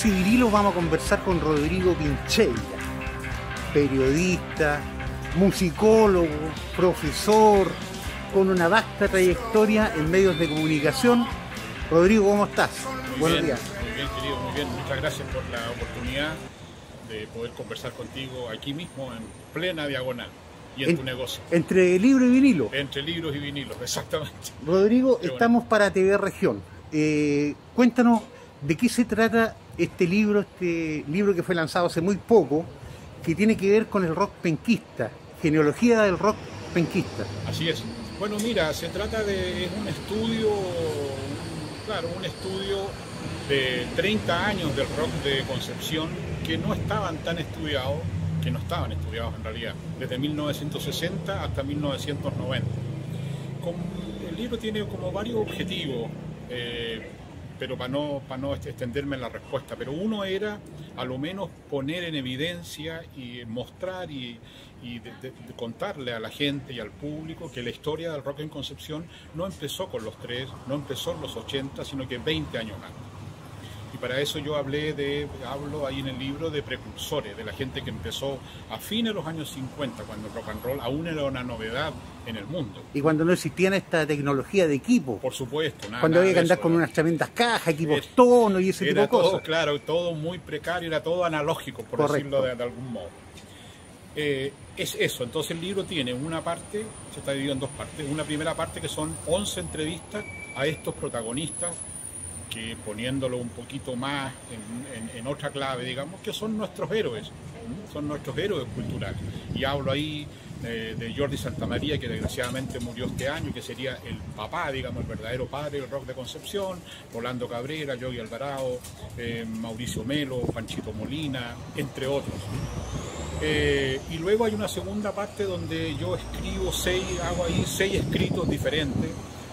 Libros y Vinilos vamos a conversar con Rodrigo Pincheira, periodista, musicólogo, profesor, con una vasta trayectoria en medios de comunicación. Rodrigo, ¿cómo estás? Buenos días. Muy bien, querido, muy bien. Muchas gracias por la oportunidad de poder conversar contigo aquí mismo, en plena diagonal y en tu negocio. Entre libro y vinilo. Entre libros y vinilos, exactamente. Rodrigo, estamos para TV Región. Cuéntanos de qué se trata este libro que fue lanzado hace muy poco, que tiene que ver con el rock penquista, genealogía del rock penquista. Así es. Bueno, mira, se trata de un estudio, un estudio de 30 años del rock de Concepción que no estaban tan estudiados, que no estaban estudiados en realidad, desde 1960 hasta 1990. El libro tiene como varios objetivos, pero para no extenderme en la respuesta, pero uno era a lo menos poner en evidencia y mostrar y de contarle a la gente y al público que la historia del rock en Concepción no empezó con los tres, no empezó en los 80, sino que 20 años antes. Y para eso yo hablo ahí en el libro de precursores, de la gente que empezó a fines de los años 50, cuando el rock and roll aún era una novedad en el mundo. Y cuando no existía esta tecnología de equipo. Por supuesto. Cuando había que andar con unas tremendas cajas, equipos tono y ese tipo de cosas. Claro, todo muy precario, era todo analógico, por decirlo de algún modo. Es eso, entonces el libro tiene una parte, se está dividido en dos partes. Una primera parte que son 11 entrevistas a estos protagonistas, que poniéndolo un poquito más en otra clave, digamos, que son nuestros héroes culturales. Y hablo ahí de Jordi Santamaría, que desgraciadamente murió este año, que sería el papá, digamos, el verdadero padre del rock de Concepción, Rolando Cabrera, Yogi Alvarado, Mauricio Melo, Panchito Molina, entre otros. Y luego hay una segunda parte donde yo hago ahí seis escritos diferentes,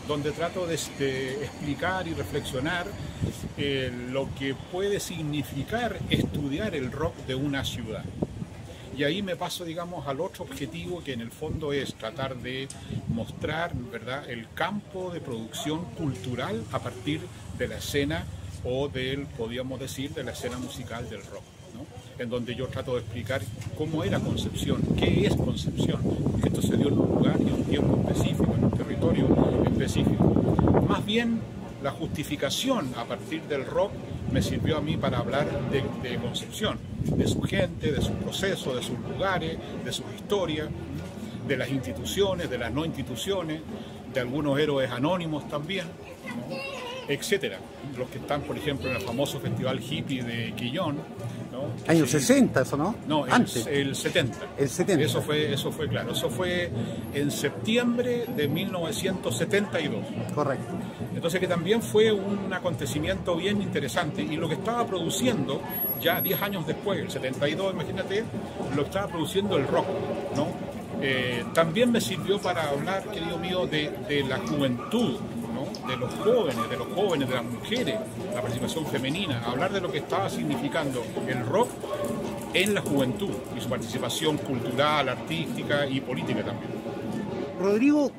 donde trato de explicar y reflexionar lo que puede significar estudiar el rock de una ciudad. Y ahí me paso, digamos, al otro objetivo, que en el fondo es tratar de mostrar, ¿verdad?, el campo de producción cultural a partir de la escena podríamos decir, de la escena musical del rock, ¿no? En donde yo trato de explicar cómo era Concepción, qué es Concepción, porque esto se dio en un lugar y en un tiempo específico, en un territorio específico. Más bien, la justificación a partir del rock me sirvió a mí para hablar de Concepción, de su gente, de sus procesos, de sus lugares, de sus historias, de las instituciones, de las no instituciones, de algunos héroes anónimos también, ¿no?, etcétera. Los que están, por ejemplo, en el famoso festival hippie de Quillón, ¿no? Años 60, eso, ¿no? No, antes. El 70. El 70. Eso fue claro. Eso fue en septiembre de 1972. Correcto. Entonces, que también fue un acontecimiento bien interesante, y lo que estaba produciendo ya 10 años después, el 72, imagínate, lo estaba produciendo el rock, ¿no? También me sirvió para hablar, querido mío, de la juventud, ¿no?, de los jóvenes, de las mujeres, la participación femenina, hablar de lo que estaba significando el rock en la juventud y su participación cultural, artística y política también. Rodrigo,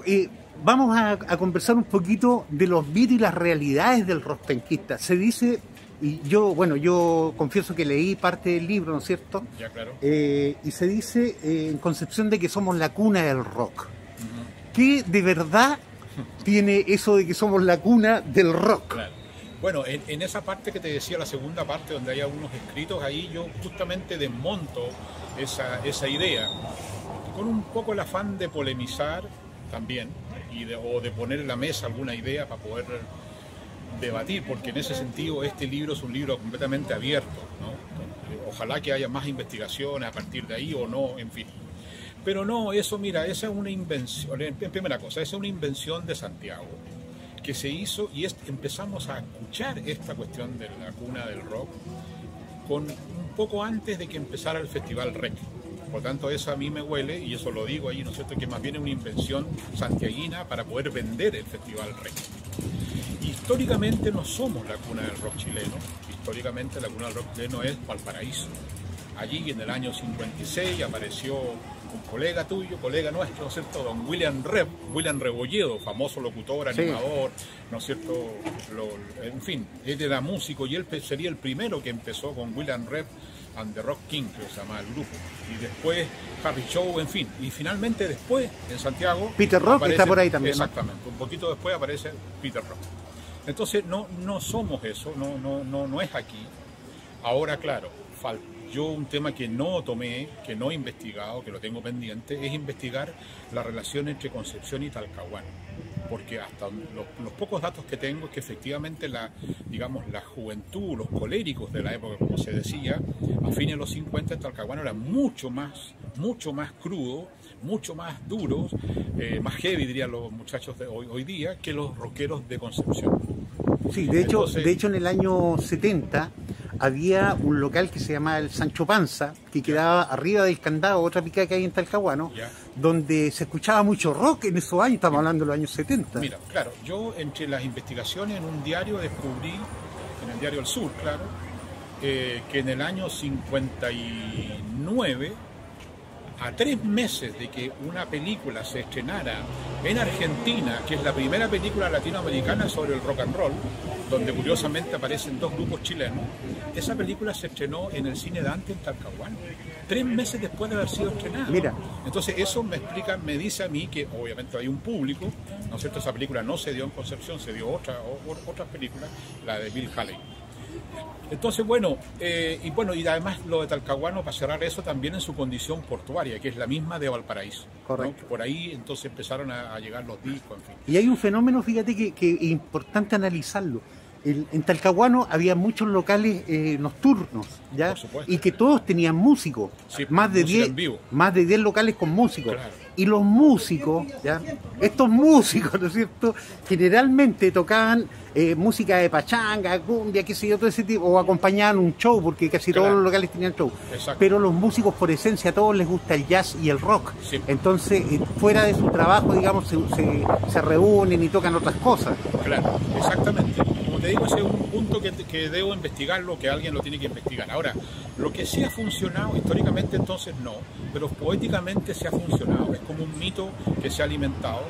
vamos a conversar un poquito de los mitos y las realidades del rock penquista. Se dice, y yo confieso que leí parte del libro, ¿no es cierto? Ya, claro. Y se dice en Concepción de que somos la cuna del rock. ¿Qué de verdad tiene eso de que somos la cuna del rock? Claro. Bueno, en esa parte que te decía, la segunda parte, donde hay algunos escritos, ahí yo justamente desmonto esa idea, con un poco el afán de polemizar también, o de poner en la mesa alguna idea para poder debatir, porque en ese sentido este libro es un libro completamente abierto, ¿no? Ojalá que haya más investigaciones a partir de ahí o no, en fin. Pero no, eso, mira, esa es una invención, primera cosa, esa es una invención de Santiago, que se hizo, y empezamos a escuchar esta cuestión de la cuna del rock un poco antes de que empezara el Festival Rec. Por tanto, eso a mí me huele, y eso lo digo ahí, ¿no es cierto?, que más bien es una invención santiaguina para poder vender el Festival Rec. Históricamente no somos la cuna del rock chileno, históricamente la cuna del rock chileno es Valparaíso. Allí en el año 56 apareció colega tuyo, colega nuestro, ¿no es cierto? Don William Rebolledo, famoso locutor, animador, sí, ¿no es cierto? En fin, él era músico y él sería el primero que empezó con William Rep and the Rock King, que se llama el grupo, y después Harry Show, en fin, y finalmente después en Santiago Peter Rock aparece, está por ahí también, exactamente, ¿no? Un poquito después aparece Peter Rock. Entonces no somos eso, no es aquí. Ahora, claro, yo un tema que no tomé, que no he investigado, que lo tengo pendiente, es investigar la relación entre Concepción y Talcahuano, porque hasta los pocos datos que tengo es que efectivamente la juventud, los coléricos de la época, como se decía, a fines de los 50 en Talcahuano eran mucho más crudo, mucho más duros, más heavy, dirían los muchachos de hoy día, que los rockeros de Concepción. Sí, de hecho en el año 70 había un local que se llamaba el Sancho Panza, que quedaba arriba del Candado, otra picada que hay en Talcahuano, donde se escuchaba mucho rock en esos años, estamos hablando de los años 70. Mira, claro, yo entre las investigaciones en un diario descubrí, en el diario El Sur, claro, que en el año 59, a 3 meses de que una película se estrenara en Argentina, que es la primera película latinoamericana sobre el rock and roll, donde curiosamente aparecen 2 grupos chilenos, esa película se estrenó en el Cine Dante en Talcahuano, 3 meses después de haber sido estrenada. Mira. Entonces eso me dice a mí que obviamente hay un público, ¿no es cierto? Esa película no se dio en Concepción, se dio otras películas, la de Bill Haley. Entonces, bueno, y además lo de Talcahuano, para cerrar eso, también en su condición portuaria, que es la misma de Valparaíso. Correcto. ¿No? Por ahí entonces empezaron a llegar los discos, en fin. Y hay un fenómeno, fíjate, que es importante analizarlo. En Talcahuano había muchos locales nocturnos, ¿ya? Por supuesto. Y que todos tenían músicos, sí, más de 10 locales con músicos. Claro. Y los músicos, ¿ya? Estos músicos, ¿no es cierto?, generalmente tocaban música de pachanga, cumbia, qué sé yo, todo ese tipo, o acompañaban un show, porque casi todos los locales tenían show. Exacto. Pero los músicos, por esencia, a todos les gusta el jazz y el rock. Sí. Entonces, fuera de su trabajo, digamos, se reúnen y tocan otras cosas. Claro, exactamente. Como te digo, ese es un punto que debo investigarlo, que alguien lo tiene que investigar. Ahora, lo que sí ha funcionado históricamente, entonces no, pero poéticamente sí ha funcionado. Es como un mito que se ha alimentado.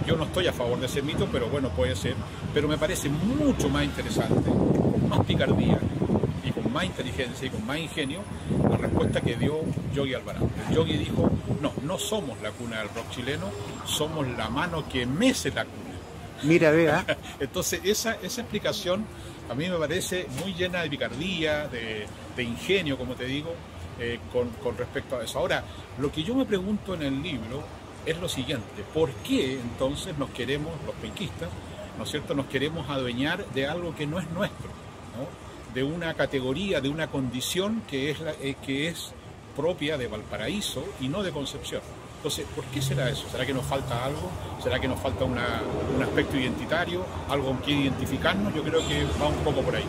Yo no estoy a favor de ese mito, pero bueno, puede ser. Pero me parece mucho más interesante, con más picardía y con más inteligencia y con más ingenio, la respuesta que dio Yogi Alvarado. El Yogi dijo, no somos la cuna del rock chileno, somos la mano que mece la cuna. Mira, vea. Entonces esa explicación a mí me parece muy llena de picardía, de ingenio, como te digo, con respecto a eso. Ahora, lo que yo me pregunto en el libro es lo siguiente: ¿por qué entonces nos queremos, los penquistas, ¿no es cierto?, nos queremos adueñar de algo que no es nuestro, ¿no?, de una categoría, de una condición que es propia de Valparaíso y no de Concepción? Entonces, ¿por qué será eso? ¿Será que nos falta algo? ¿Será que nos falta un aspecto identitario? ¿Algo con que identificarnos? Yo creo que va un poco por ahí.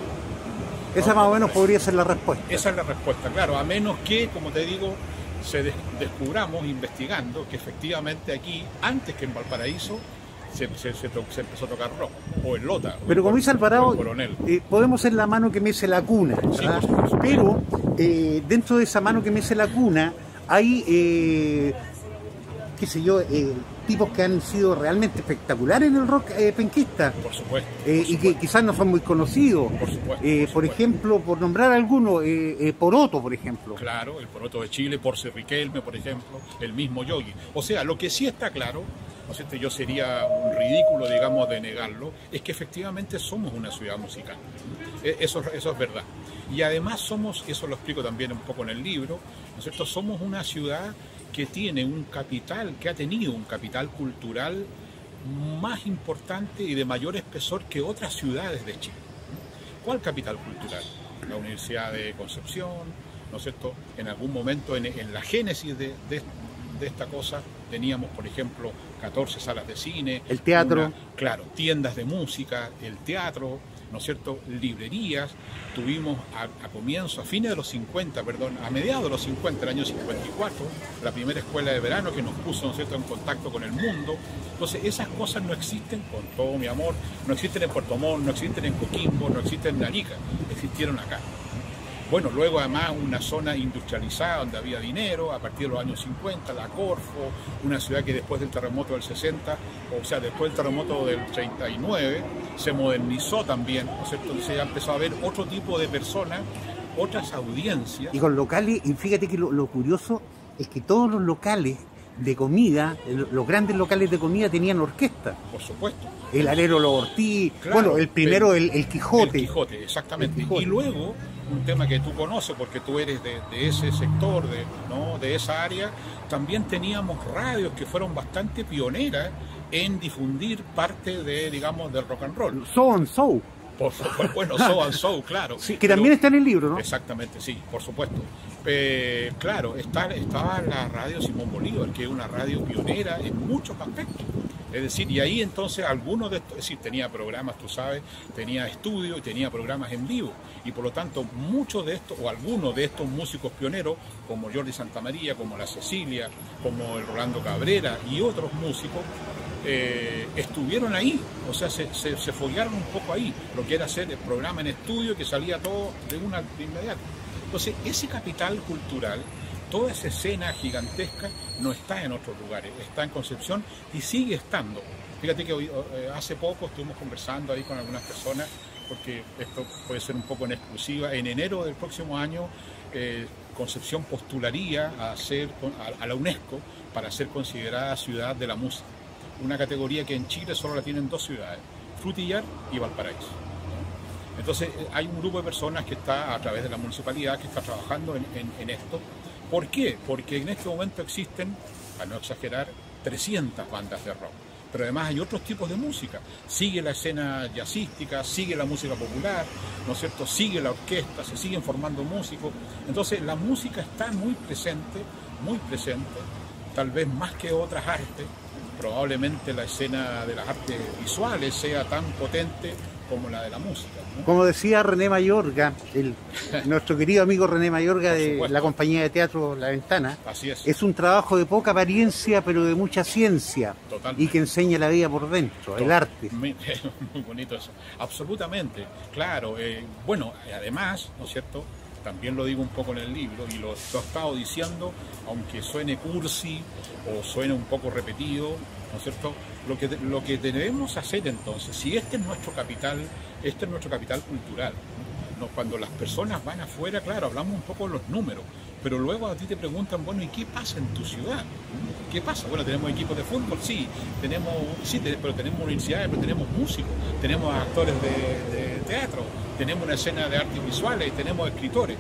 Esa más o menos podría ser la respuesta. Esa es la respuesta, claro, a menos que, como te digo, descubramos investigando que efectivamente aquí, antes que en Valparaíso, se empezó a tocar rock, o en Lota. Pero como dice Alvarado, podemos ser la mano que mece la cuna, ¿verdad? Sí, pero dentro de esa mano que mece la cuna hay, qué sé yo, tipos que han sido realmente espectaculares en el rock penquista. Por supuesto. Y que quizás no son muy conocidos. Por supuesto. Por ejemplo, por nombrar algunos, Poroto, por ejemplo. Claro, el Poroto de Chile, Porce Riquelme, por ejemplo, el mismo Yogi. O sea, lo que sí está claro, ¿no es cierto?, yo sería un ridículo, digamos, de negarlo, es que efectivamente somos una ciudad musical. Eso es verdad. Y además somos, eso lo explico también un poco en el libro, ¿no es cierto?, somos una ciudad que tiene un capital, que ha tenido un capital cultural más importante y de mayor espesor que otras ciudades de Chile. ¿Cuál capital cultural? La Universidad de Concepción, ¿no es cierto? En algún momento, en la génesis de esta cosa, teníamos, por ejemplo, 14 salas de cine. El teatro. Claro, tiendas de música, el teatro, ¿no es cierto?, librerías. Tuvimos a fines de los 50, perdón, a mediados de los 50, el año 54, la primera escuela de verano que nos puso, ¿no es cierto?, en contacto con el mundo. Entonces esas cosas no existen, con todo mi amor, no existen en Puerto Montt, no existen en Coquimbo, no existen en Arica, existieron acá. Bueno, luego además una zona industrializada donde había dinero, a partir de los años 50, la Corfo, una ciudad que después del terremoto del 60, o sea, después del terremoto del 39, se modernizó también, ¿no es cierto? Entonces ya empezó a haber otro tipo de personas, otras audiencias. Y con locales, y fíjate que lo curioso es que todos los locales de comida, los grandes locales de comida tenían orquesta. Por supuesto. El Alero Los Ortiz, claro, bueno, el primero el Quijote. El Quijote, exactamente. El Quijote. Y luego, un tema que tú conoces porque tú eres de ese sector, ¿no? De esa área, también teníamos radios que fueron bastante pioneras en difundir parte de, digamos, del rock and roll. So and So. Bueno, So and So, claro. Sí, que también está en el libro, ¿no? Exactamente, sí, por supuesto. Claro, estaba la radio Simón Bolívar, que es una radio pionera en muchos aspectos. Es decir, y ahí entonces algunos de estos, es decir, tenía programas, tú sabes, tenía estudio y tenía programas en vivo. Y por lo tanto, muchos de estos, o algunos de estos músicos pioneros, como Jordi Santamaría, como la Cecilia, como el Rolando Cabrera y otros músicos, estuvieron ahí, o sea, se foguearon un poco ahí, lo que era hacer el programa en estudio que salía todo de inmediato. Entonces, ese capital cultural, toda esa escena gigantesca no está en otros lugares, está en Concepción y sigue estando. Fíjate que hoy, hace poco estuvimos conversando ahí con algunas personas, porque esto puede ser un poco en exclusiva. En enero del próximo año, Concepción postularía a la UNESCO para ser considerada ciudad de la música. Una categoría que en Chile solo la tienen 2 ciudades, Frutillar y Valparaíso. Entonces hay un grupo de personas que está a través de la municipalidad que está trabajando en esto. ¿Por qué? Porque en este momento existen, para no exagerar, 300 bandas de rock. Pero además hay otros tipos de música. Sigue la escena jazzística, sigue la música popular, ¿no es cierto? Sigue la orquesta, se siguen formando músicos. Entonces la música está muy presente, tal vez más que otras artes. Probablemente la escena de las artes visuales sea tan potente como la de la música, ¿no? Como decía René Mayorga, nuestro querido amigo René Mayorga de la compañía de teatro La Ventana, así es un trabajo de poca apariencia pero de mucha ciencia. Totalmente. Y que enseña la vida por dentro, el arte. Muy bonito eso, absolutamente, claro. Bueno, además, ¿no es cierto?, también lo digo un poco en el libro y lo he estado diciendo, aunque suene cursi o suene un poco repetido, ¿no es cierto? Lo que debemos hacer entonces, si este es nuestro capital cultural, ¿no? Cuando las personas van afuera, claro, hablamos un poco de los números, pero luego a ti te preguntan, bueno, ¿y qué pasa en tu ciudad? ¿Qué pasa? Bueno, tenemos equipos de fútbol, sí, pero tenemos universidades, pero tenemos músicos, tenemos actores de teatro, tenemos una escena de artes visuales, tenemos escritores.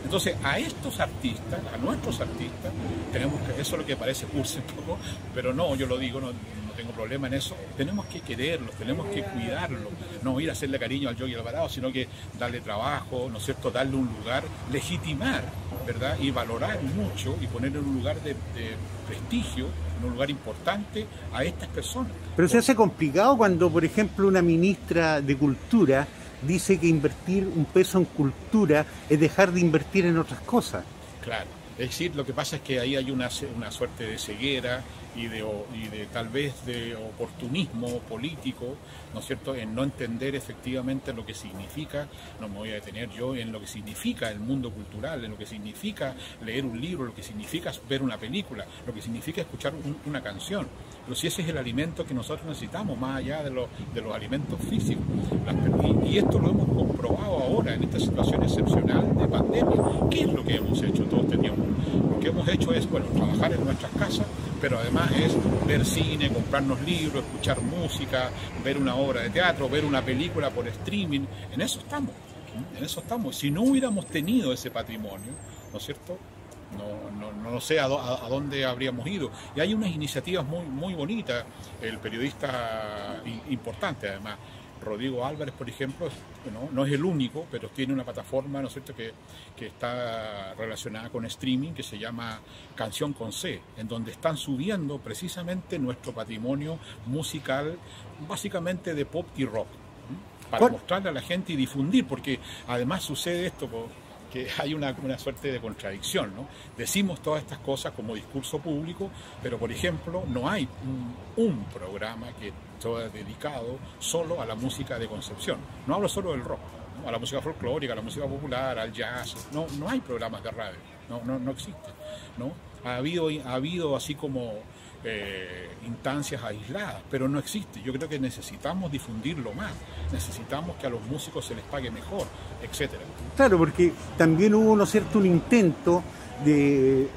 Entonces, a estos artistas, a nuestros artistas, tenemos que, eso es lo que parece cursi un poco, pero no, yo lo digo, no tengo problema en eso, tenemos que quererlos, tenemos que cuidarlos, no ir a hacerle cariño al Yogi Alvarado, sino que darle trabajo, ¿no es cierto?, darle un lugar, legitimar, ¿verdad?, y valorar mucho y poner en un lugar de prestigio, en un lugar importante a estas personas. Pero se hace complicado cuando, por ejemplo, una ministra de Cultura dice que invertir un peso en cultura es dejar de invertir en otras cosas. Claro, es decir, lo que pasa es que ahí hay una suerte de ceguera y de tal vez de oportunismo político, ¿no es cierto?, en no entender efectivamente lo que significa, no me voy a detener yo en lo que significa el mundo cultural, en lo que significa leer un libro, lo que significa ver una película, lo que significa escuchar una canción. Pero si ese es el alimento que nosotros necesitamos, más allá de los alimentos físicos. Y esto lo hemos comprobado ahora en esta situación excepcional de pandemia. ¿Qué es lo que hemos hecho todo este tiempo? Lo que hemos hecho es, bueno, trabajar en nuestras casas, pero además es ver cine, comprarnos libros, escuchar música, ver una obra de teatro, ver una película por streaming. En eso estamos. Si no hubiéramos tenido ese patrimonio, ¿no es cierto?, no sé a dónde habríamos ido. Y hay unas iniciativas muy bonitas. El periodista importante, además, Rodrigo Álvarez, por ejemplo, no es el único, pero tiene una plataforma, ¿no es cierto?, que está relacionada con streaming, que se llama Canción con C, en donde están subiendo precisamente nuestro patrimonio musical, básicamente de pop y rock, para mostrarle a la gente y difundir, porque además sucede esto, que hay una suerte de contradicción, ¿no? Decimos todas estas cosas como discurso público, pero por ejemplo no hay un programa que sea dedicado solo a la música de Concepción. No hablo solo del rock, ¿no? A la música folclórica, a la música popular, al jazz. No hay programas de radio, no existen, ¿no? Ha habido así como instancias aisladas, pero no existe. Yo creo que necesitamos difundirlo más, necesitamos que a los músicos se les pague mejor, etcétera. Claro, porque también hubo, ¿no es cierto?, un intento de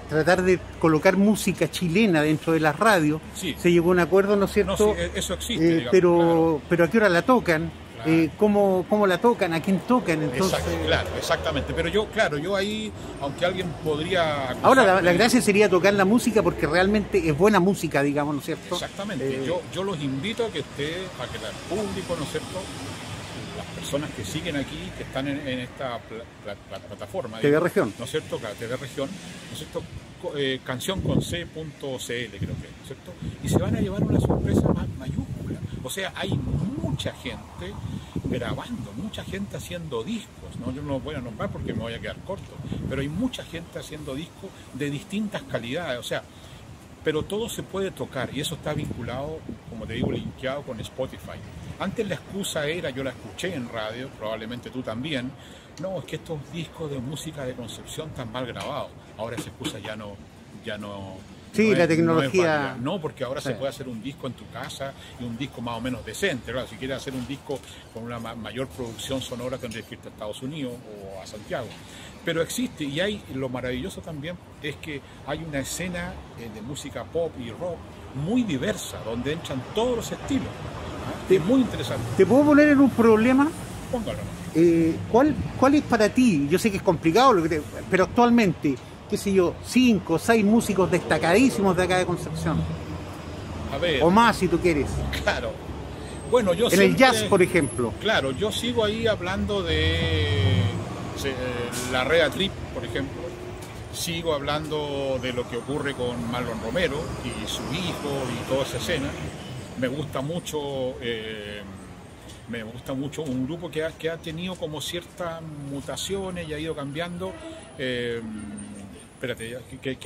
tratar de colocar música chilena dentro de las radios. Sí. Se llegó a un acuerdo, ¿no es cierto? No, sí, eso existe, digamos, pero ¿a qué hora la tocan? Claro. ¿Cómo la tocan? ¿A quién tocan? Entonces... Claro, exactamente. Pero yo ahí, aunque alguien podría... Ahora, la gracia sería tocar la música porque realmente es buena música, digamos, ¿no es cierto? Exactamente. Yo los invito a que el público, ¿no es cierto?, las personas que siguen aquí, que están en esta plataforma. TV Región. ¿No es cierto? TV Región, ¿no es cierto? Cancionconc.cl, creo que, ¿no es cierto? Y se van a llevar una sorpresa más mayúscula. O sea, hay mucha gente grabando, mucha gente haciendo discos, ¿no? Yo no los voy a nombrar porque me voy a quedar corto, pero hay mucha gente haciendo discos de distintas calidades, o sea, pero todo se puede tocar y eso está vinculado, como te digo, linkeado con Spotify. Antes la excusa era, yo la escuché en radio, probablemente tú también, no, es que estos discos de música de Concepción están mal grabados. Ahora esa excusa ya no sí, la tecnología... No, porque ahora se puede hacer un disco en tu casa y un disco más o menos decente. Claro, si quieres hacer un disco con una mayor producción sonora tendrías que irte a Estados Unidos o a Santiago. Pero existe, y lo maravilloso también es que hay una escena de música pop y rock muy diversa, donde entran todos los estilos. Es muy interesante. ¿Te puedo poner en un problema? Póngalo. ¿Cuál es para ti? Yo sé que es complicado, pero actualmente, qué sé yo, 5 o 6 músicos destacadísimos de acá de Concepción. A ver. O más, si tú quieres. Claro. Bueno, yo en el jazz, por ejemplo. Claro, yo sigo ahí hablando de la Rea Trip, por ejemplo. Sigo hablando de lo que ocurre con Marlon Romero y su hijo y toda esa escena. Me gusta mucho un grupo que ha tenido como ciertas mutaciones y ha ido cambiando. Que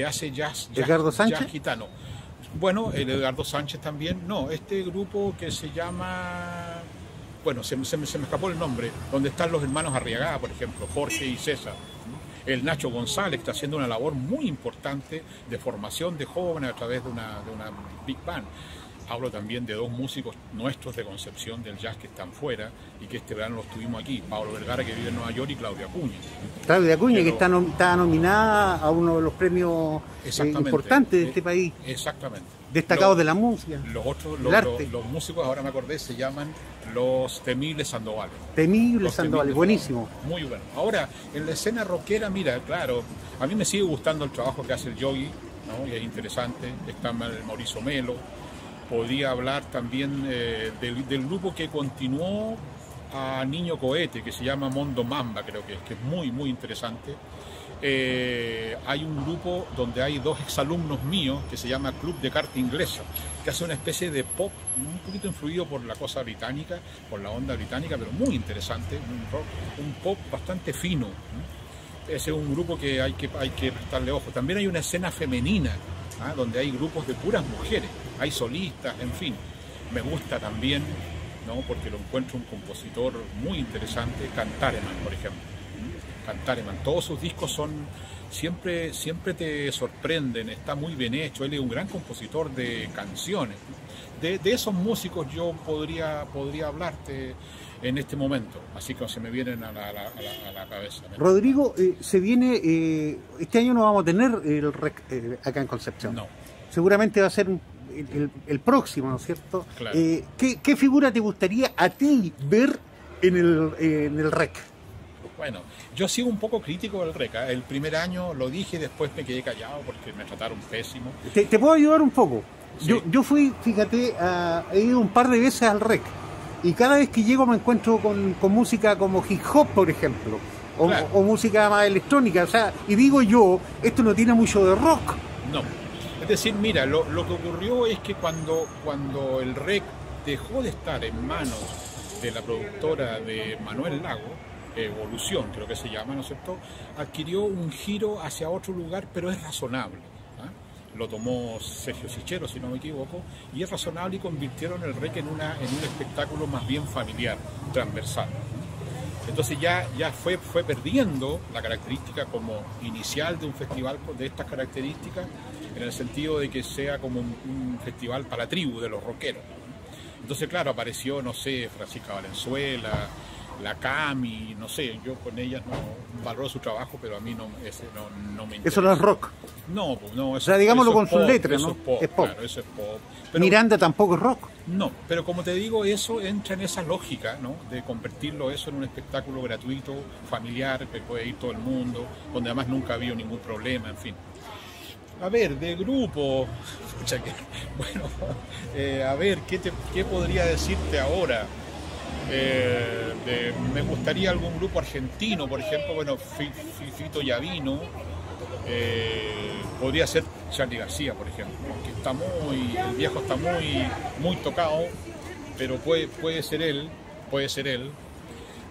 hace jazz gitano. Bueno, el Edgardo Sánchez también. No, este grupo que se llama... Bueno, se me escapó el nombre. Donde están los hermanos Arriagada, por ejemplo, Jorge y César. El Nacho González está haciendo una labor muy importante de formación de jóvenes a través de una big band. Hablo también de 2 músicos nuestros de Concepción del jazz que están fuera y que este verano los tuvimos aquí, Pablo Vergara, que vive en Nueva York, y Claudia Acuña. Claudia Acuña, que está nominada a uno de los premios importantes de este país. Exactamente. Destacados de la música. Los músicos, ahora me acordé, se llaman los Temibles Sandovales. Temibles Sandovales, buenísimo. Muy bueno. Ahora, en la escena rockera, mira, claro, a mí me sigue gustando el trabajo que hace el Yogi, ¿no? Y es interesante. Está el Mauricio Melo. Podría hablar también del grupo que continuó a Niño Cohete, que se llama Mondo Mamba, creo que es muy, muy interesante. Hay un grupo donde hay 2 exalumnos míos que se llama Club de Carta Inglesa, que hace una especie de pop un poquito influido por la cosa británica, por la onda británica, pero muy interesante, un pop bastante fino. Ese es un grupo que hay que prestarle ojo. También hay una escena femenina, donde hay grupos de puras mujeres, hay solistas, en fin. Me gusta también, ¿no? Porque lo encuentro un compositor muy interesante, Cantareman, por ejemplo. Cantareman, todos sus discos son siempre te sorprenden, está muy bien hecho. Él es un gran compositor de canciones. De esos músicos yo podría hablarte en este momento, así que se me vienen a la cabeza. Rodrigo, se viene, este año no vamos a tener el REC acá en Concepción. No. Seguramente va a ser el próximo, ¿no es cierto? Claro. ¿Qué figura te gustaría a ti ver en el REC? Bueno, yo sigo un poco crítico del REC. El primer año lo dije y después me quedé callado porque me trataron pésimo. ¿Te puedo ayudar un poco? Sí. Yo fui, fíjate, he ido un par de veces al REC y cada vez que llego me encuentro con música como hip hop, por ejemplo, claro, o música más electrónica, o sea, y digo yo, esto no tiene mucho de rock. No, es decir, mira, lo que ocurrió es que cuando el REC dejó de estar en manos de la productora de Manuel Lago, Evolución creo que se llama, ¿no es cierto?, adquirió un giro hacia otro lugar, pero es razonable. Lo tomó Sergio Sichero, si no me equivoco, y es razonable, y convirtieron el REC en un espectáculo más bien familiar, transversal. Entonces ya fue perdiendo la característica como inicial de un festival de estas características, en el sentido de que sea como un festival para la tribu de los rockeros. Entonces, claro, apareció, no sé, Francisca Valenzuela, la Cami, no sé, yo con ellas no valoro su trabajo, pero a mí no me interesa. Eso no es rock. No, no, o sea, digámoslo con sus letras, ¿no? Es pop. Claro, eso es pop. Pero, Miranda tampoco es rock. No, pero como te digo, eso entra en esa lógica, ¿no? De convertirlo eso en un espectáculo gratuito, familiar, que puede ir todo el mundo, donde además nunca ha habido ningún problema, en fin. A ver, de grupo, bueno, a ver, ¿qué podría decirte ahora? Me gustaría algún grupo argentino, por ejemplo, bueno, Fito Yavino, podría ser Charly García, por ejemplo, que está el viejo está muy tocado, pero puede ser él.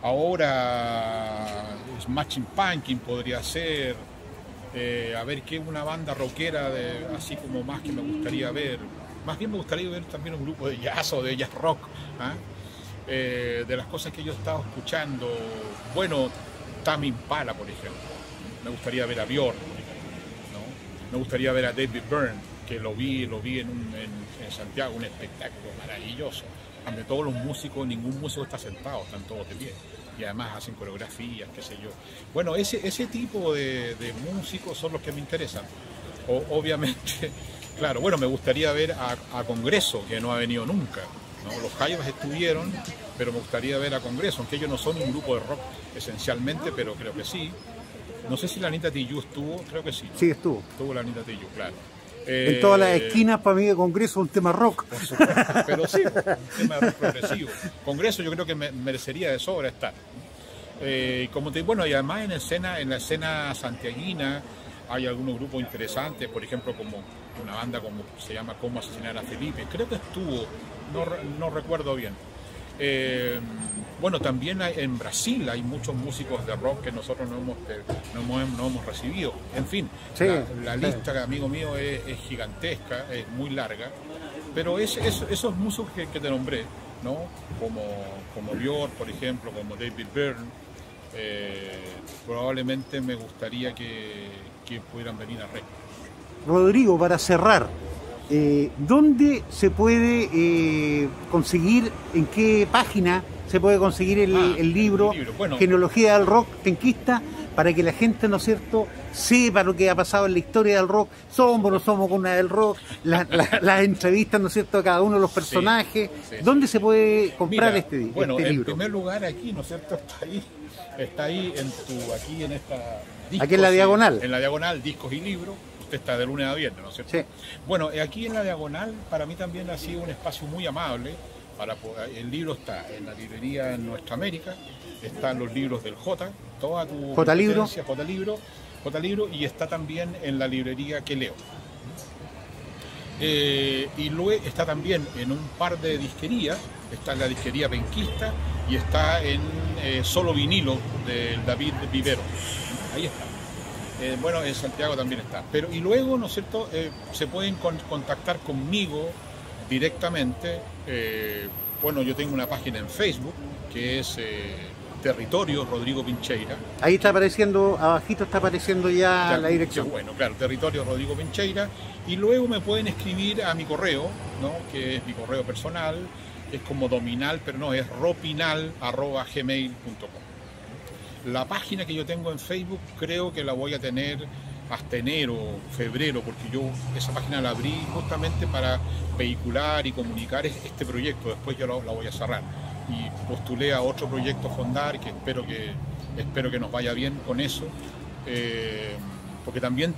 Ahora Smashing Pumpkins podría ser. A ver, qué una banda rockera así como más que me gustaría ver. Más bien me gustaría ver también un grupo de jazz o de jazz rock, ¿eh? De las cosas que yo estaba escuchando, bueno, Tame Impala, por ejemplo. Me gustaría ver a Björk, ¿no? Me gustaría ver a David Byrne, que lo vi en Santiago, un espectáculo maravilloso. Ante todos los músicos, ningún músico está sentado, están todos de pie. Y además hacen coreografías, qué sé yo. Bueno, ese tipo de músicos son los que me interesan. Obviamente, claro, bueno, me gustaría ver a Congreso, que no ha venido nunca, ¿no? Los Jaivas estuvieron, pero me gustaría ver a Congreso, aunque ellos no son un grupo de rock esencialmente, pero creo que sí. No sé si la Anita Tijoux estuvo, creo que sí, ¿no? Sí, estuvo. Estuvo la Anita Tijoux, claro. En todas las esquinas, para mí, de Congreso es un tema rock. Por supuesto, pero sí, un tema rock progresivo. Congreso yo creo que merecería de sobra estar. Bueno, y además en la escena santiaguina hay algunos grupos interesantes, por ejemplo, como una banda como se llama Cómo asesinar a Felipe, creo que estuvo, no recuerdo bien. Bueno, también en Brasil hay muchos músicos de rock que nosotros no hemos recibido. En fin, sí, la lista, amigo mío, es gigantesca, es muy larga, pero esos músicos que te nombré, ¿no? Como Björk, por ejemplo, como David Byrne, probablemente me gustaría que pudieran venir a Rec. Rodrigo, para cerrar, ¿dónde se puede conseguir, en qué página se puede conseguir el libro bueno, Genealogía del Rock Penquista, para que la gente, ¿no es cierto?, sepa lo que ha pasado en la historia del rock, somos o no somos una del rock, las entrevistas, ¿no es cierto?, a cada uno de los personajes? Sí. ¿Dónde se puede comprar este libro? Bueno, en primer lugar aquí, ¿no es cierto?, está ahí aquí en esta... Discos, aquí en la diagonal. En la diagonal, discos y libros. Usted está de lunes a viernes, ¿no es cierto? Sí. Bueno, aquí en la diagonal para mí también ha sido un espacio muy amable. El libro está en la librería en Nuestra América, están los libros del J, toda tu J-Libro, y está también en la librería Que Leo. Y luego está también en un par de disquerías, está en la disquería Penquista y está en Solo Vinilo de David Vivero. Ahí está. Bueno, en Santiago también está. Y luego, ¿no es cierto?, se pueden contactar conmigo directamente. Bueno, yo tengo una página en Facebook que es Territorio Rodrigo Pincheira. Ahí está apareciendo, abajito está apareciendo ya la dirección. Bueno, claro, Territorio Rodrigo Pincheira. Y luego me pueden escribir a mi correo, ¿no?, que es mi correo personal, es como dominal, pero no, es ropinal@gmail.com. La página que yo tengo en Facebook creo que la voy a tener hasta enero, febrero, porque yo esa página la abrí justamente para vehicular y comunicar este proyecto. Después yo la voy a cerrar y postulé a otro proyecto Fondar, que espero que nos vaya bien con eso, porque también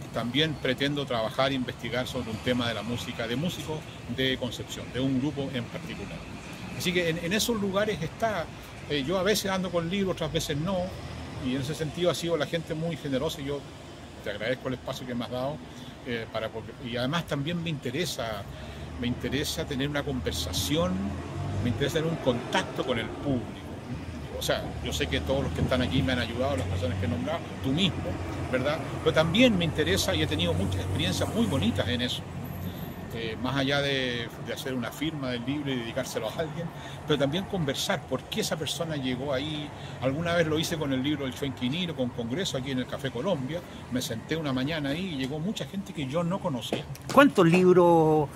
pretendo trabajar e investigar sobre un tema de la música, de músicos de Concepción, de un grupo en particular. Así que en esos lugares está. Yo a veces ando con libros, otras veces no, y en ese sentido ha sido la gente muy generosa y yo te agradezco el espacio que me has dado, y además también me interesa tener una conversación, me interesa tener un contacto con el público. O sea, yo sé que todos los que están aquí me han ayudado, las personas que he nombrado, tú mismo, ¿verdad? Pero también me interesa y he tenido muchas experiencias muy bonitas en eso. más allá de hacer una firma del libro y dedicárselo a alguien, pero también conversar por qué esa persona llegó ahí. Alguna vez lo hice con el libro del Chuenquinilo, con Congreso aquí en el Café Colombia, me senté una mañana ahí y llegó mucha gente que yo no conocía. ¿Cuántos libros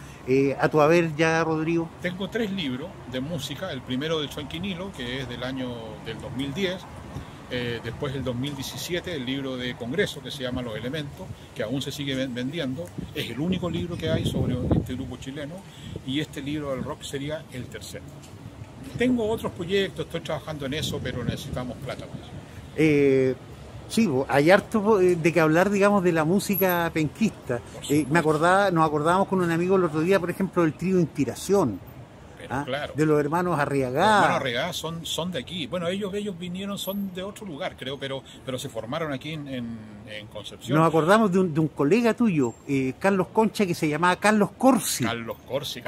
a tu haber ya, Rodrigo? Tengo 3 libros de música, el primero del Chuenquinilo, que es del 2010, después el 2017 el libro de Congreso que se llama Los Elementos, que aún se sigue vendiendo, es el único libro que hay sobre este grupo chileno, y este libro del rock sería el tercero. Tengo otros proyectos, estoy trabajando en eso, pero necesitamos plata para eso. Sí, hay harto de que hablar, digamos, de la música penquista. Nos acordábamos con un amigo el otro día, por ejemplo, del trío Inspiración. Claro, de los hermanos Arriagada. Los hermanos Arriagada son de aquí. Bueno, ellos vinieron, son de otro lugar, creo, pero se formaron aquí en Concepción. Nos acordamos de un colega tuyo, Carlos Concha, que se llamaba Carlos Corsi. Carlos Corsi,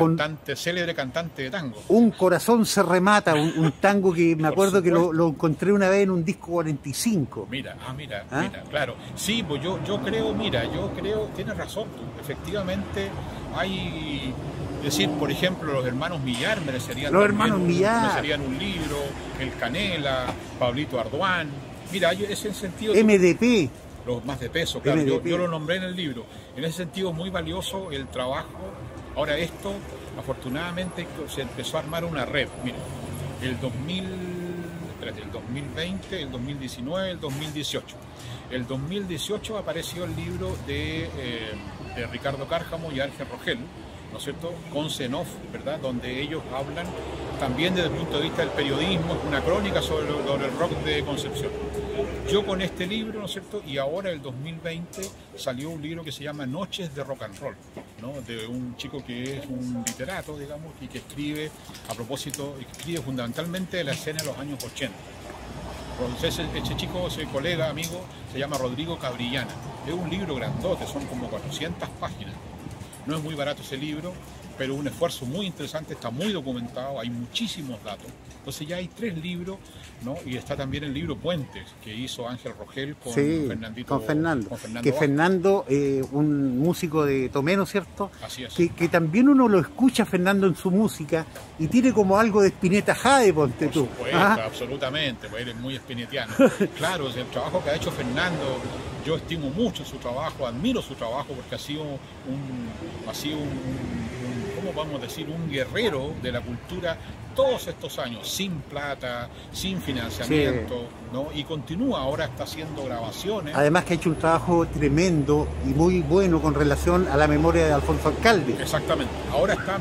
célebre cantante de tango. Un corazón se remata, un tango que me acuerdo que lo encontré una vez en un disco 45. Mira, claro. Sí, pues yo creo, tienes razón tú, efectivamente hay... Es decir, por ejemplo, los hermanos Millar merecerían un libro, el Canela, Pablito Arduán. Mira, ese sentido... MDP. Los más de peso, claro. Yo lo nombré en el libro. En ese sentido, muy valioso el trabajo. Ahora esto, afortunadamente, se empezó a armar una red. Mira, el 2020, el 2019, el 2018. El 2018 apareció el libro de Ricardo Cárcamo y Ángel Rogel, ¿no es cierto?, con Zenov, ¿verdad?, donde ellos hablan también desde el punto de vista del periodismo, es una crónica sobre el rock de Concepción. Yo con este libro, ¿no es cierto?, y ahora el 2020 salió un libro que se llama Noches de Rock and Roll, ¿no?, de un chico que es un literato, digamos, y que escribe fundamentalmente de la escena de los años 80. Entonces, ese chico, ese colega, amigo, se llama Rodrigo Cabrillana. Es un libro grandote, son como 400 páginas. No es muy barato ese libro, pero un esfuerzo muy interesante, está muy documentado, hay muchísimos datos. Entonces ya hay 3 libros, ¿no? Y está también el libro Puentes, que hizo Ángel Rogel con Fernando. Que Fernando, un músico de Tomé, ¿no es cierto? Así es. Que también uno lo escucha, Fernando, en su música, y tiene como algo de Spinetta Jade, ponte tú. Por supuesto, absolutamente, pues él es muy spinettiano. Claro, el trabajo que ha hecho Fernando, yo estimo mucho su trabajo, admiro su trabajo, porque ha sido ¿cómo vamos a decir?, un guerrero de la cultura todos estos años, sin plata, sin financiamiento, ¿no? Y continúa, ahora está haciendo grabaciones. Además que ha hecho un trabajo tremendo y muy bueno con relación a la memoria de Alfonso Alcalde. Exactamente. Ahora está,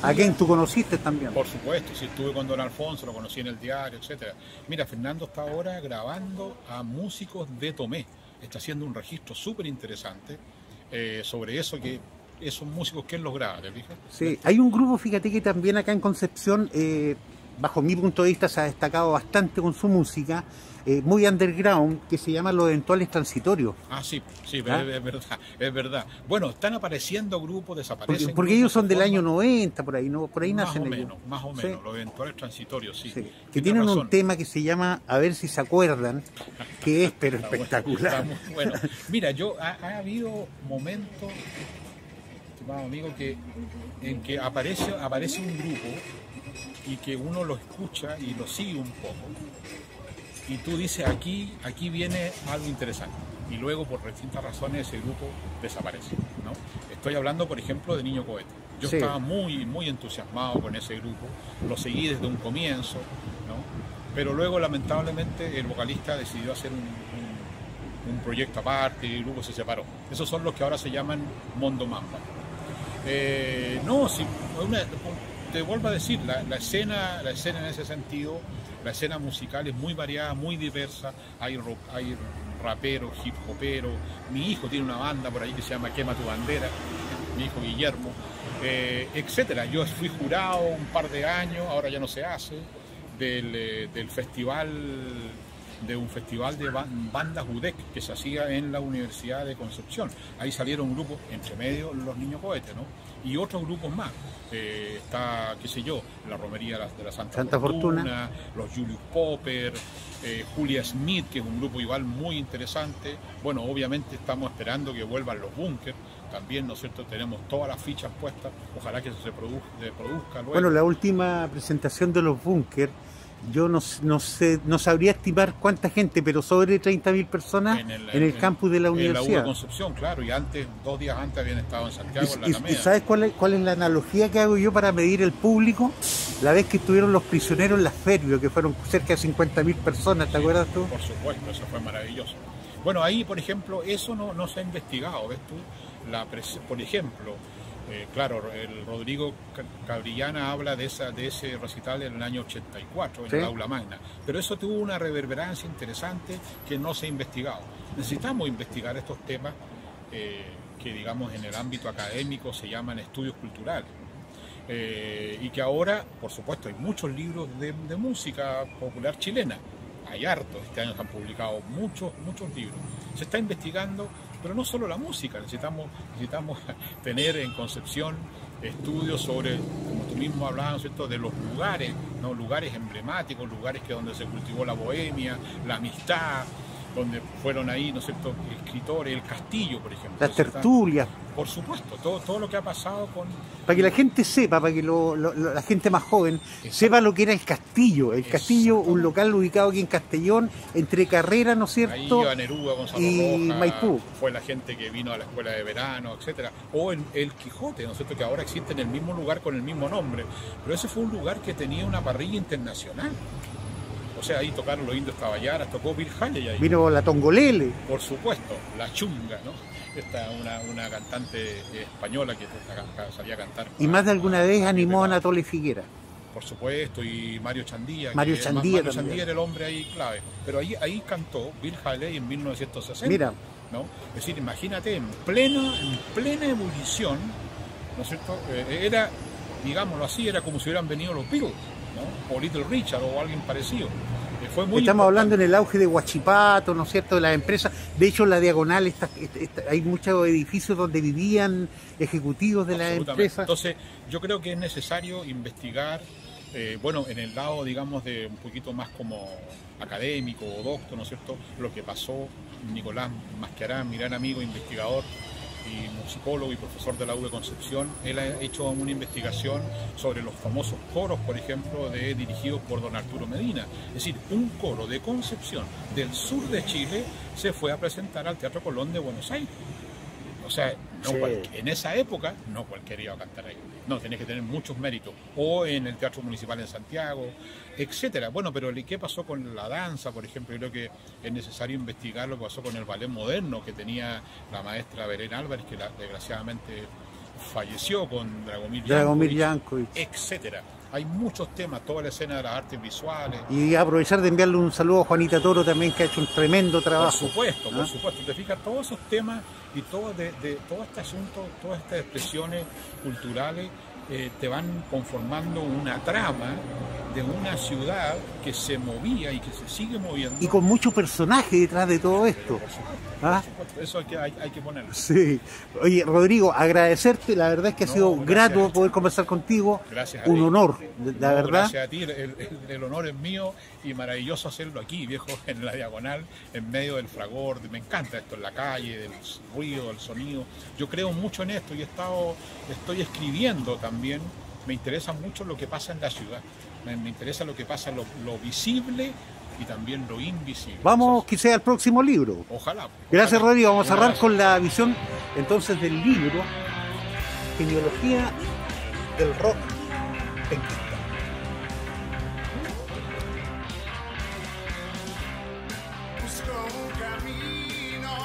¿A quién tú conociste también? Por supuesto, sí, estuve con don Alfonso, lo conocí en el diario, etcétera. Mira, Fernando está ahora grabando a músicos de Tomé. Está haciendo un registro súper interesante sobre eso, que esos músicos que él los graba, ¿te fijas? Sí, hay un grupo, fíjate, que también acá en Concepción, bajo mi punto de vista, se ha destacado bastante con su música, muy underground, que se llama Los Eventuales Transitorios. Ah, sí, es verdad. Bueno, están apareciendo grupos, desaparecen. Porque ellos son del año 90, por ahí, ¿no? Por ahí nacen ellos. Más o menos, Los Eventuales Transitorios, sí. Que tienen un tema que se llama, a ver si se acuerdan, que es pero espectacular. Bueno, mira, ha habido momentos, amigo, en que aparece un grupo y que uno lo escucha y lo sigue un poco y tú dices, aquí viene algo interesante, y luego por distintas razones ese grupo desaparece, ¿no? Estoy hablando, por ejemplo, de Niño Cohete. Yo estaba muy, muy entusiasmado con ese grupo, lo seguí desde un comienzo, ¿no? Pero luego lamentablemente el vocalista decidió hacer un proyecto aparte y el grupo se separó. Esos son los que ahora se llaman Mondo Mamba. Te vuelvo a decir, la escena en ese sentido, la escena musical es muy variada, muy diversa. Hay raperos, hip hoperos. Mi hijo tiene una banda por ahí que se llama Quema tu Bandera, mi hijo Guillermo, etcétera. Yo fui jurado un par de años, ahora ya no se hace, del festival de un festival de bandas UDEC que se hacía en la Universidad de Concepción. Ahí salieron grupos, entre medio los Niños Cohetes, ¿no? Y otros grupos más. Está, qué sé yo, la Romería de la Santa Fortuna, los Julius Popper, Julia Smith, que es un grupo igual muy interesante. Bueno, obviamente estamos esperando que vuelvan los Bunkers. También, ¿no es cierto?, tenemos todas las fichas puestas. Ojalá que se produzca luego. Bueno, la última presentación de los Bunkers, yo no sabría estimar cuánta gente, pero sobre 30.000 personas en el campus de la universidad. En la U de Concepción, claro, y antes, 2 días antes habían estado en Santiago, en la Alameda. ¿Y sabes cuál es la analogía que hago yo para medir el público? La vez que estuvieron los prisioneros en las Ferbio, que fueron cerca de 50.000 personas, ¿te acuerdas tú? Por supuesto, eso fue maravilloso. Bueno, ahí, por ejemplo, eso no se ha investigado, ¿ves tú? Por ejemplo, claro, el Rodrigo Cabrillana habla de ese recital en el año 84, en el Aula Magna, pero eso tuvo una reverberancia interesante que no se ha investigado. Necesitamos investigar estos temas que, digamos, en el ámbito académico se llaman estudios culturales. Y que ahora, por supuesto, hay muchos libros de música popular chilena. Hay hartos, este año se han publicado muchos libros. Se está investigando, pero no solo la música, necesitamos tener en Concepción estudios sobre, como tú mismo hablabas, ¿cierto?, de los lugares, ¿no?, lugares emblemáticos, lugares donde se cultivó la bohemia, la amistad, donde fueron ahí, ¿no es cierto?, escritores, el castillo, por ejemplo. Las tertulias. Por supuesto, todo lo que ha pasado con... Para que la gente sepa, para que la gente más joven sepa lo que era el castillo. El castillo, un local ubicado aquí en Castellón, entre Carrera, ¿no es cierto? Ahí iba Neruda, Gonzalo y Rojas, Maipú. Fue la gente que vino a la escuela de verano, etcétera. O el Quijote, ¿no es cierto?, que ahora existe en el mismo lugar con el mismo nombre. Pero ese fue un lugar que tenía una parrilla internacional. O sea, ahí tocaron los Indios Caballaras, tocó Bill Haley ahí. Vino la Tongolele. Por supuesto, la Chunga, ¿no? Esta una cantante española que salía a cantar. Y más de alguna vez animó a Anatole Figuera. Por supuesto, y Mario Chandía. Mario Chandía era el hombre ahí clave. Pero ahí cantó Bill Haley en 1960. Mira. ¿No? Es decir, imagínate, en plena ebullición, ¿no es cierto? Era, digámoslo así, era como si hubieran venido los Beatles, ¿no? O Little Richard o alguien parecido. Fue muy Estamos importante. hablando en el auge de Huachipato, ¿no es cierto?, de las empresas. De hecho, en la Diagonal hay muchos edificios donde vivían ejecutivos de las empresas. Entonces, yo creo que es necesario investigar, bueno, en el lado, digamos, de un poquito más como académico o doctor, ¿no es cierto?, lo que pasó. Nicolás Masquiarán, mi gran amigo, investigador y musicólogo y profesor de la U de Concepción, él ha hecho una investigación sobre los famosos coros, por ejemplo, dirigidos por don Arturo Medina. Es decir, un coro de Concepción del sur de Chile se fue a presentar al Teatro Colón de Buenos Aires. O sea, en esa época no cualquiera iba a cantar ahí. No, tenés que tener muchos méritos. O en el Teatro Municipal en Santiago, etcétera. Bueno, pero ¿qué pasó con la danza, por ejemplo? Yo creo que es necesario investigar lo que pasó con el ballet moderno que tenía la maestra Belén Álvarez, que desgraciadamente falleció, con Dragomir Yankovic, etcétera. Hay muchos temas, toda la escena de las artes visuales. Y aprovechar de enviarle un saludo a Juanita Toro también, que ha hecho un tremendo trabajo. Por supuesto. Te fijas, todos esos temas y todo este asunto, todas estas expresiones culturales te van conformando una trama de una ciudad que se movía y que se sigue moviendo. Y con mucho personaje detrás de todo esto. Por supuesto, eso hay que ponerlo. Sí. Oye, Rodrigo, agradecerte, la verdad es que ha sido grato poder conversar contigo. Gracias a un ti. honor, la verdad. Gracias a ti, el honor es mío y maravilloso hacerlo aquí, viejo, en la Diagonal, en medio del fragor. Me encanta esto, en la calle, del ruido, del sonido. Yo creo mucho en esto y estoy escribiendo también. Me interesa mucho lo que pasa en la ciudad. Me interesa lo que pasa, lo visible y también lo invisible. Vamos quizás al próximo libro. Ojalá. Gracias, Rodrigo. Vamos a cerrar con la visión entonces del libro Genealogía del Rock Penquista. Busco un camino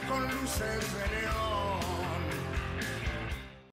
con luces de neón.